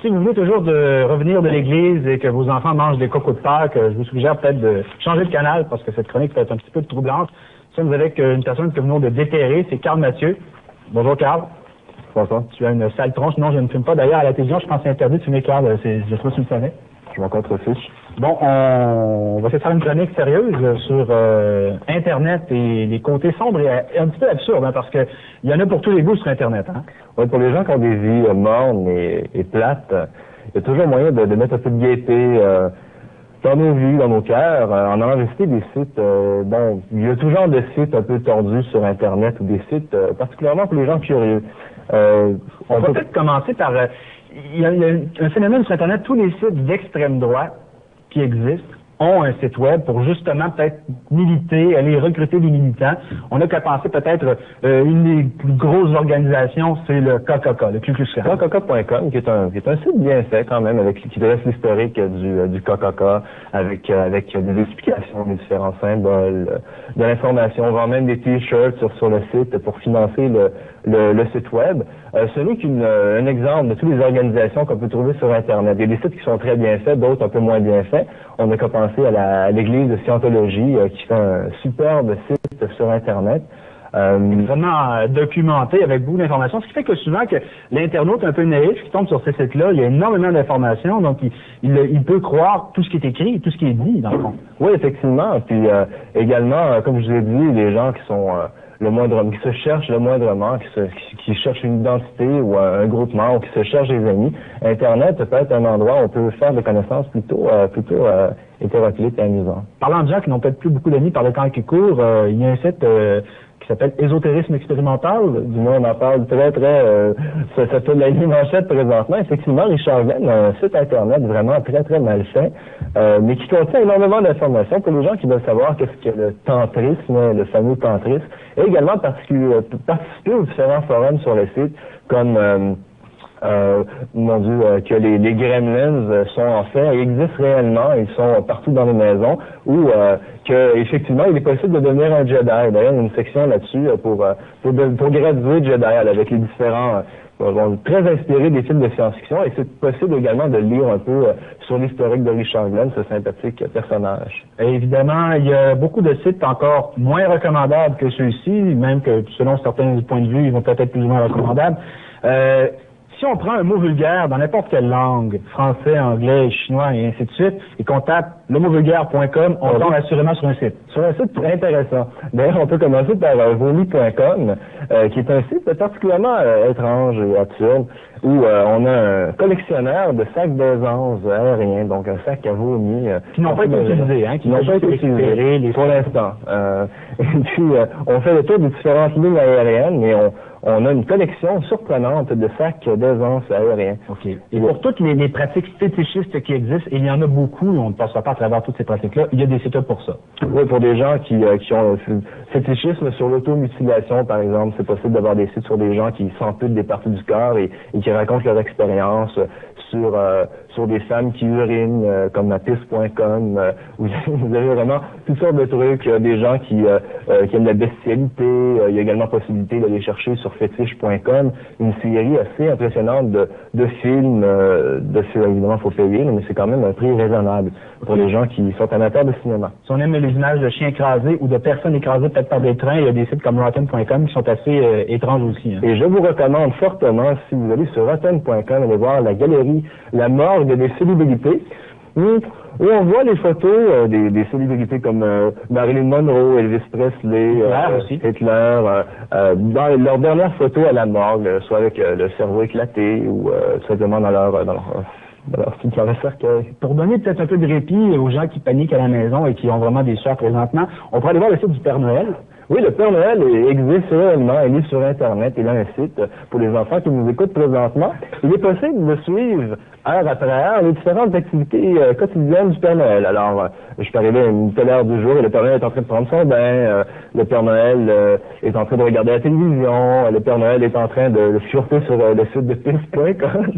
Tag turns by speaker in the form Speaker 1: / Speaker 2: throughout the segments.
Speaker 1: Si vous venez toujours de revenir de l'église et que vos enfants mangent des cocos de Pâques, je vous suggère peut-être de changer de canal parce que cette chronique peut être un petit peu troublante. Nous sommes avec une personne que nous venons de déterrer, c'est Carl Mathieu. Bonjour Carl.
Speaker 2: Bonjour.
Speaker 1: Tu as une sale tronche. Non, je ne fume pas. D'ailleurs, à la télévision, je pense que c'est interdit de fumer, Carl. Je sais pas si tu le savais.
Speaker 2: Je m'en contrefiche.
Speaker 1: Bon, on va essayer de faire une chronique sérieuse sur Internet et les côtés sombres et un petit peu absurdes, hein, parce que il y en a pour tous les goûts sur Internet. Hein.
Speaker 2: Ouais, pour les gens qui ont des vies mornes et plates, il y a toujours moyen de mettre un peu de gaieté dans nos vies, dans nos cœurs, en allant visiter des sites. Bon, il y a toujours des sites un peu tordus sur Internet ou des sites particulièrement pour les gens curieux.
Speaker 1: On va peut-être commencer par... il y a un phénomène sur Internet, tous les sites d'extrême droite qui existent ont un site web pour justement peut-être militer, aller recruter des militants. On n'a qu'à penser peut-être une des plus grosses organisations, c'est le KKK, le Ku Klux Klan.
Speaker 2: KKK.com, qui est un site bien fait quand même, qui dresse l'historique du KKK, avec des explications des différents symboles, de l'information. On vend même des t-shirts sur le site pour financer le site web. Ce n'est qu'un exemple de toutes les organisations qu'on peut trouver sur Internet. Il y a des sites qui sont très bien faits, d'autres un peu moins bien faits. On n'a qu'à penser à l'église de Scientologie qui fait un superbe site sur Internet.
Speaker 1: Vraiment documenté avec beaucoup d'informations, ce qui fait que souvent que l'internaute un peu naïf qui tombe sur ces sites-là, il y a énormément d'informations, donc il peut croire tout ce qui est écrit, tout ce qui est dit, dans le fond.
Speaker 2: Oui, effectivement. Puis également, comme je vous ai dit, les gens qui sont qui se cherchent le moindrement, qui cherchent une identité ou un groupement, ou qui se cherchent des amis. Internet peut être un endroit où on peut faire des connaissances plutôt hétéroclites et amusantes.
Speaker 1: Parlant de gens qui n'ont peut-être plus beaucoup d'amis par le temps qui court, il y a un site qui s'appelle Ésotérisme expérimental.
Speaker 2: Du moins, on en parle ça fait de la ligne manchette présentement. Effectivement, Richard Glenn a un site Internet vraiment très mal fait, mais qui contient énormément d'informations pour les gens qui veulent savoir qu'est-ce que le tantrisme, le fameux tantrisme, et également participer aux différents forums sur le site, comme que les gremlins sont en fait, ils existent réellement, ils sont partout dans les maisons, ou que effectivement il est possible de devenir un Jedi. D'ailleurs, il y a une section là-dessus pour graduer Jedi avec les différents très inspirés des films de science-fiction, et c'est possible également de lire un peu sur l'historique de Richard Glenn, ce sympathique personnage.
Speaker 1: Et évidemment, il y a beaucoup de sites encore moins recommandables que ceux-ci, même que selon certains points de vue, ils vont peut-être être plus ou moins recommandables. Si on prend un mot vulgaire dans n'importe quelle langue, français, anglais, chinois et ainsi de suite, et qu'on tape lemotvulgaire.com, on tombe assurément sur un site.
Speaker 2: Sur un site très intéressant. D'ailleurs, on peut commencer par vomi.com, qui est un site particulièrement étrange et absurde, où on a un collectionneur de sacs d'aisance aériens, donc un sac à vomi.
Speaker 1: Qui n'ont pas été utilisés, hein?
Speaker 2: Qui n'ont pas été utilisés pour l'instant. Et puis, on fait le tour des différentes lignes aériennes, et on a une collection surprenante de sacs d'aisance aériens.
Speaker 1: OK. Et pour toutes les pratiques fétichistes qui existent, et il y en a beaucoup, on ne passera pas à travers toutes ces pratiques-là, il y a des sites pour ça.
Speaker 2: Oui, pour des gens qui ont fétichisme sur l'automutilation, par exemple, c'est possible d'avoir des sites sur des gens qui s'amputent des parties du corps et qui racontent leur expérience sur des femmes qui urinent, comme apis.com, où vous avez vraiment toutes sortes de trucs, des gens qui aiment la bestialité, il y a également possibilité d'aller chercher sur fétiche.com une série assez impressionnante de films, évidemment il faut payer, mais c'est quand même un prix raisonnable pour les gens qui sont amateurs de cinéma.
Speaker 1: Si on aime les images de chiens écrasés ou de personnes écrasées peut-être par des trains, il y a des sites comme Rotten.com qui sont assez étranges aussi. Hein.
Speaker 2: Et je vous recommande fortement, si vous allez sur Rotten.com, allez voir la galerie, la morgue des célébrités, où on voit les photos des célébrités comme Marilyn Monroe, Elvis Presley, Hitler, dans leurs dernières photos à la morgue, soit avec le cerveau éclaté ou simplement dans leur cercueil.
Speaker 1: Pour donner peut-être un peu de répit aux gens qui paniquent à la maison et qui ont vraiment des sueurs présentement, on pourrait aller voir le site du Père Noël.
Speaker 2: Oui, le Père Noël existe réellement, il est sur Internet, il a un site pour les enfants qui nous écoutent présentement. Il est possible de suivre heure après heure les différentes activités quotidiennes du Père Noël. Alors, je peux arriver à une telle heure du jour et le Père Noël est en train de prendre son bain, le Père Noël est en train de regarder la télévision, le Père Noël est en train de fureter sur le site de pif.com.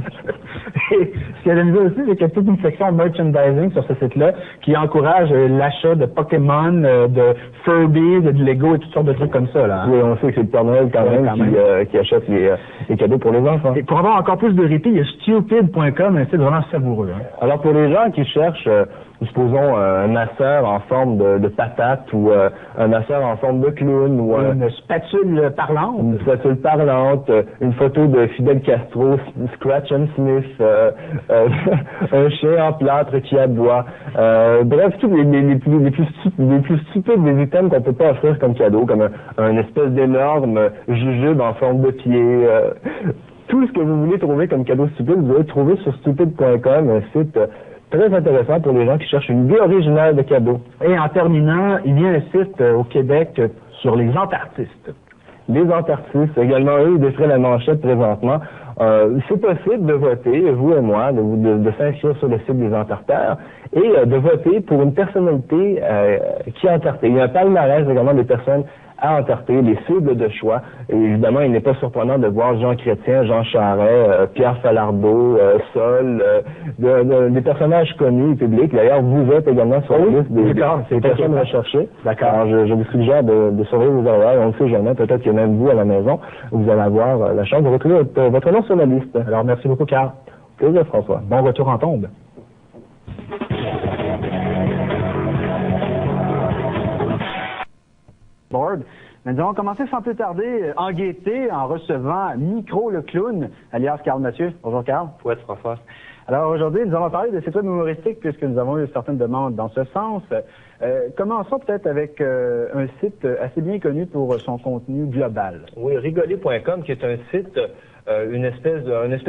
Speaker 1: Et ce qui est amusant aussi, c'est qu'il y a toute une section merchandising sur ce site-là qui encourage l'achat de Pokémon, de Furby, de Lego et toutes sortes de trucs comme ça. Là, hein?
Speaker 2: Oui, on sait que c'est le Père Noël quand même qui achète les cadeaux pour les enfants.
Speaker 1: Et pour avoir encore plus de répit, il y a stupid.com, un site vraiment savoureux. Hein?
Speaker 2: Alors pour les gens qui cherchent, supposons un masseur en forme de patate ou un masseur en forme de clown ou
Speaker 1: une spatule parlante.
Speaker 2: Une spatule parlante, une photo de Fidel Castro, Scratch and Smith, un chien en plâtre qui aboie. Bref, tous les plus stupides des items qu'on peut pas offrir comme cadeau, comme un espèce d'énorme jujube en forme de pied. Tout ce que vous voulez trouver comme cadeau stupide, vous allez le trouver sur stupid.com, un site très intéressant pour les gens qui cherchent une idée originale de cadeaux.
Speaker 1: Et en terminant, il y a un site au Québec sur les entartistes.
Speaker 2: Les entartistes, également, eux, ils défraient la manchette présentement. C'est possible de voter, vous et moi, de s'inscrire sur le site des entarteurs et de voter pour une personnalité qui a entarté. Il y a un palmarès également des personnes à entarter, les cibles de choix. Et évidemment, il n'est pas surprenant de voir Jean Chrétien, Jean Charest, Pierre Falardeau, Sol, des personnages connus et publics. D'ailleurs, vous êtes également sur la liste des personnes recherchées.
Speaker 1: D'accord.
Speaker 2: Alors, je vous suggère de surveiller vos oreilles. On ne sait jamais, peut-être que même vous, à la maison, vous allez avoir la chance de retrouver votre nom sur la liste.
Speaker 1: Alors, merci beaucoup, Carl.
Speaker 2: Plaisir, François.
Speaker 1: Bon retour en tombe. Board. Mais nous allons commencer sans plus tarder, en gaieté, en recevant Micro le clown, alias Carl Mathieu. Bonjour Carl.
Speaker 2: Ouais, François.
Speaker 1: Alors aujourd'hui, nous allons parler de sites web humoristiques puisque nous avons eu certaines demandes dans ce sens. Commençons peut-être avec un site assez bien connu pour son contenu global.
Speaker 3: Oui, rigoler.com qui est un site, une espèce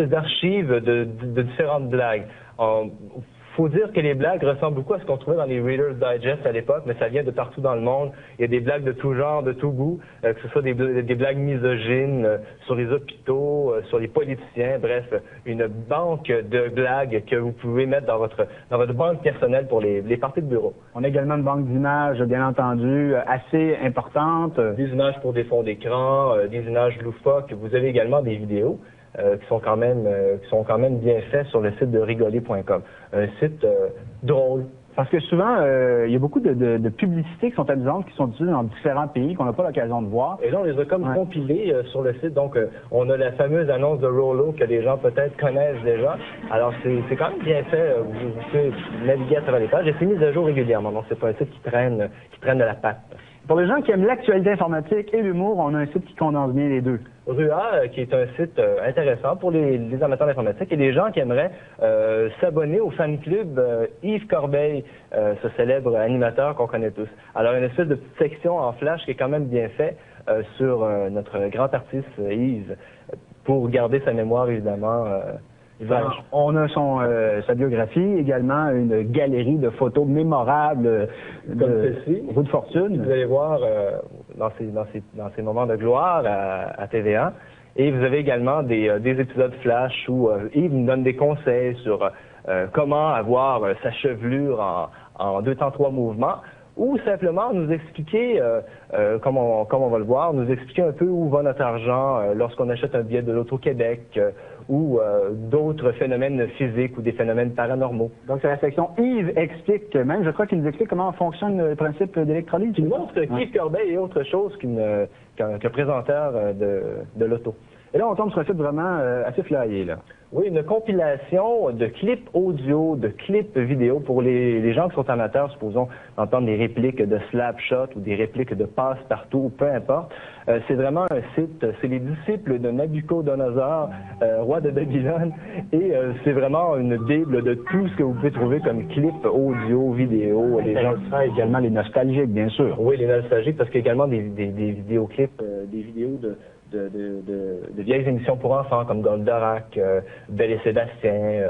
Speaker 3: d'archive de différentes blagues. Faut dire que les blagues ressemblent beaucoup à ce qu'on trouvait dans les Reader's Digest à l'époque, mais ça vient de partout dans le monde. Il y a des blagues de tout genre, de tout goût, que ce soit des blagues misogynes sur les hôpitaux, sur les politiciens, bref, une banque de blagues que vous pouvez mettre dans votre banque personnelle pour les parties de bureau.
Speaker 1: On a également une banque d'images, bien entendu, assez importante.
Speaker 3: Des images pour des fonds d'écran, des images loufoques. Vous avez également des vidéos. Qui sont quand même bien faits sur le site de rigoler.com. Un site drôle.
Speaker 1: Parce que souvent, il y a beaucoup de publicités qui sont amusantes, qui sont diffusées dans différents pays, qu'on n'a pas l'occasion de voir.
Speaker 3: Et là, on les a comme compilées sur le site. Donc, on a la fameuse annonce de Rollo que les gens peut-être connaissent déjà. Alors, c'est quand même bien fait. Vous pouvez naviguer à travers les pages. Et c'est mis à jour régulièrement. Donc, c'est pas un site qui traîne de la patte.
Speaker 1: Pour les gens qui aiment l'actualité informatique et l'humour, on a un site qui condense bien les deux.
Speaker 3: Rua, qui est un site intéressant pour les amateurs d'informatique et les gens qui aimeraient s'abonner au fan club Yves Corbeil, ce célèbre animateur qu'on connaît tous. Alors, une espèce de petite section en flash qui est quand même bien fait sur notre grand artiste Yves, pour garder sa mémoire, évidemment.
Speaker 1: On a sa biographie, également une galerie de photos mémorables de Roue de Fortune.
Speaker 3: Vous allez voir dans ces moments de gloire à TVA. Et vous avez également des épisodes flash où Yves nous donne des conseils sur comment avoir sa chevelure en 2 temps 3 mouvements. Ou simplement nous expliquer, comme on va le voir, nous expliquer un peu où va notre argent lorsqu'on achète un billet de l'Auto-Québec ou d'autres phénomènes physiques ou des phénomènes paranormaux.
Speaker 1: Donc c'est la section Yves explique même, je crois qu'il nous explique comment fonctionne le principe d'électrolyse.
Speaker 3: Il montre qu'Yves Corbeil est autre chose qu'un présenteur de l'auto.
Speaker 1: Et là, on tombe sur un site vraiment assez flyé, là.
Speaker 3: Oui, une compilation de clips audio, de clips vidéo pour les gens qui sont amateurs, supposons, d'entendre des répliques de Slapshot ou des répliques de Passe-Partout, peu importe. C'est vraiment un site, c'est les disciples de Nabucodonosor, roi de Babylone, et c'est vraiment une bible de tout ce que vous pouvez trouver comme clips audio, vidéo.
Speaker 1: Les gens font également les nostalgiques, bien sûr.
Speaker 3: Oui, les nostalgiques, parce qu'il y a également des vidéoclips, des vidéos de vieilles émissions pour enfants comme Goldorak, Belle et Sébastien,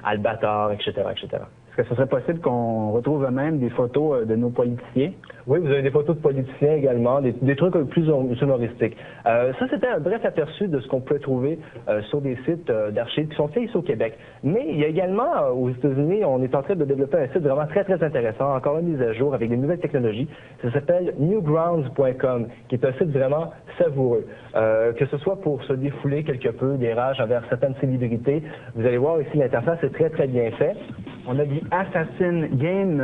Speaker 3: Albator, etc., etc.
Speaker 1: Est-ce que ce serait possible qu'on retrouve même des photos de nos politiciens?
Speaker 3: Oui, vous avez des photos de politiciens également, des trucs plus humoristiques. Ça, c'était un bref aperçu de ce qu'on peut trouver sur des sites d'archives qui sont faits ici au Québec. Mais il y a également, aux États-Unis, on est en train de développer un site vraiment très, très intéressant, encore une mise à jour avec des nouvelles technologies. Ça s'appelle newgrounds.com, qui est un site vraiment savoureux. Que ce soit pour se défouler quelque peu des rages envers certaines célébrités, vous allez voir ici, l'interface est très, très bien faite.
Speaker 1: On a dit Assassin Game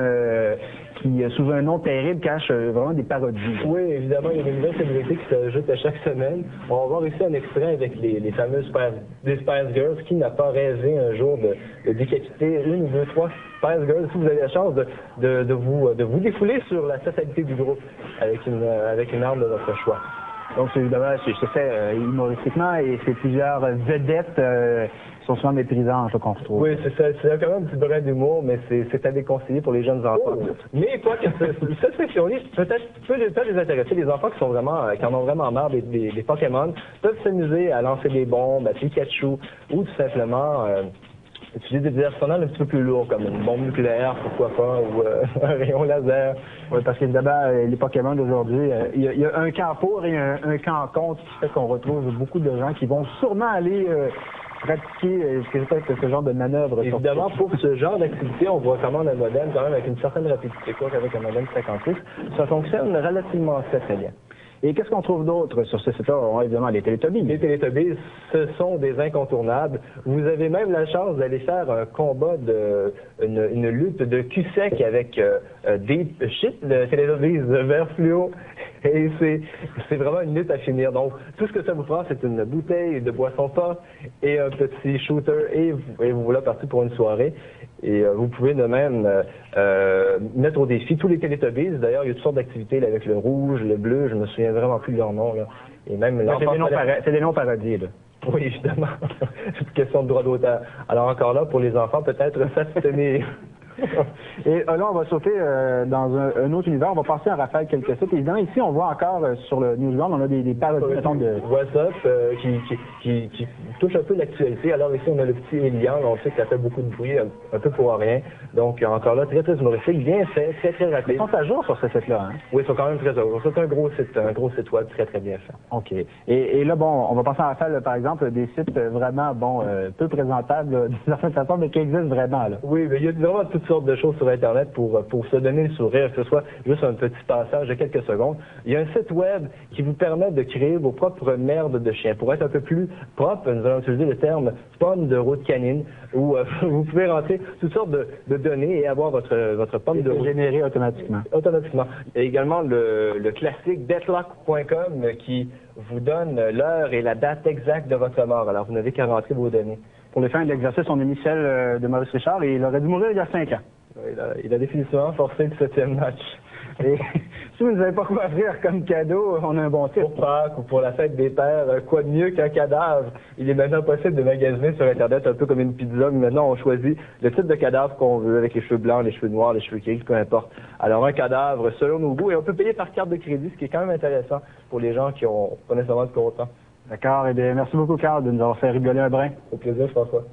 Speaker 1: qui, sous un nom terrible, cache vraiment des parodies.
Speaker 3: Oui, évidemment, il y a des nouvelles célébrités qui s'ajoutent à chaque semaine. On va voir ici un extrait avec les fameuses Spice Girls. Qui n'a pas rêvé un jour de décapiter une ou deux, trois Spice Girls? Si vous avez la chance de vous défouler sur la totalité du groupe avec une arme de votre choix.
Speaker 1: Donc, évidemment, c'est fait humoristiquement et c'est plusieurs vedettes qui sont souvent méprisantes qu'on retrouve.
Speaker 3: Oui, c'est quand même un petit brin d'humour, mais c'est à déconseiller pour les jeunes enfants. Oh. Mais quoi que cette section-là, peut-être peut les intéresser. Les enfants qui en ont vraiment marre des Pokémon peuvent s'amuser à lancer des bombes, à Pikachu, ou tout simplement utiliser des arsenals un petit peu plus lourds, comme une bombe nucléaire, pourquoi pas, ou un rayon laser.
Speaker 1: Oui, parce qu'évidemment, les Pokémon d'aujourd'hui, il y a un camp pour et un camp contre, qui fait qu'on retrouve beaucoup de gens qui vont sûrement aller pratiquer ce genre de manœuvre.
Speaker 3: Évidemment, pour ce genre d'activité, on vous recommande un modem quand même avec une certaine rapidité, quoi qu'avec un modem 56. Ça fonctionne relativement très bien.
Speaker 1: Et qu'est-ce qu'on trouve d'autre sur ce site-là? Évidemment, les Télétobies.
Speaker 3: Les Télétobies, ce sont des incontournables. Vous avez même la chance d'aller faire un combat une lutte de cul sec avec des shit, le Télétobies vert fluo. Et c'est vraiment une lutte à finir. Donc, tout ce que ça vous prend, c'est une bouteille de boisson forte et un petit shooter et vous voilà parti pour une soirée. Et vous pouvez de même mettre au défi tous les Télétobies. D'ailleurs, il y a toutes sortes d'activités là, avec le rouge, le bleu, je me souviens vraiment plus de leur nom. Là. Et même
Speaker 1: c'est des noms parodiés, là.
Speaker 3: Oui, évidemment. C'est une question de droit d'auteur. Alors encore là, pour les enfants, peut-être s'abstenir.
Speaker 1: Et là, on va sauter dans un autre univers. On va passer à Raphaël quelques sites. Évidemment, ici, on voit encore sur le Newsground, on a des parodies de
Speaker 3: WhatsApp qui touche un peu l'actualité. Alors ici, on a le petit Elian. On sait que ça fait beaucoup de bruit, un peu pour rien. Donc encore là, très très humoristique, bien fait, très très rapide.
Speaker 1: Ils sont à jour sur ce site-là, hein?
Speaker 3: Oui, ils sont quand même très à jour. C'est un gros site web très très bien fait.
Speaker 1: OK. Et là, bon, on va passer à Raphaël, par exemple, des sites vraiment, peu présentables, d'une certaine façon, mais qui existent vraiment, là.
Speaker 3: Oui, mais il y a vraiment toutes sortes de choses sur Internet pour se donner le sourire, que ce soit juste un petit passage de quelques secondes. Il y a un site web qui vous permet de créer vos propres merdes de chiens. Pour être un peu plus propre, nous allons utiliser le terme pomme de route canine, où vous pouvez rentrer toutes sortes de données et avoir votre pomme de route
Speaker 1: générée automatiquement.
Speaker 3: Automatiquement. Et également le classique deathlock.com qui vous donne l'heure et la date exacte de votre mort. Alors, vous n'avez qu'à rentrer vos données.
Speaker 1: Pour les fins de l'exercice, on a mis celle de Maurice Richard et il aurait dû mourir il y a 5 ans.
Speaker 3: Il a définitivement forcé le 7e match.
Speaker 1: Et si vous n'avez pas quoi offrir comme cadeau, on a un bon titre.
Speaker 3: Pour Pâques ou pour la fête des pères, quoi de mieux qu'un cadavre? Il est maintenant possible de magasiner sur Internet un peu comme une pizza, mais maintenant on choisit le type de cadavre qu'on veut, avec les cheveux blancs, les cheveux noirs, les cheveux gris, peu importe. Alors un cadavre selon nos goûts, et on peut payer par carte de crédit, ce qui est quand même intéressant pour les gens qui ont pas nécessairement de compte.
Speaker 1: D'accord, et bien merci beaucoup Carl de nous avoir fait rigoler un brin.
Speaker 3: Au plaisir, François.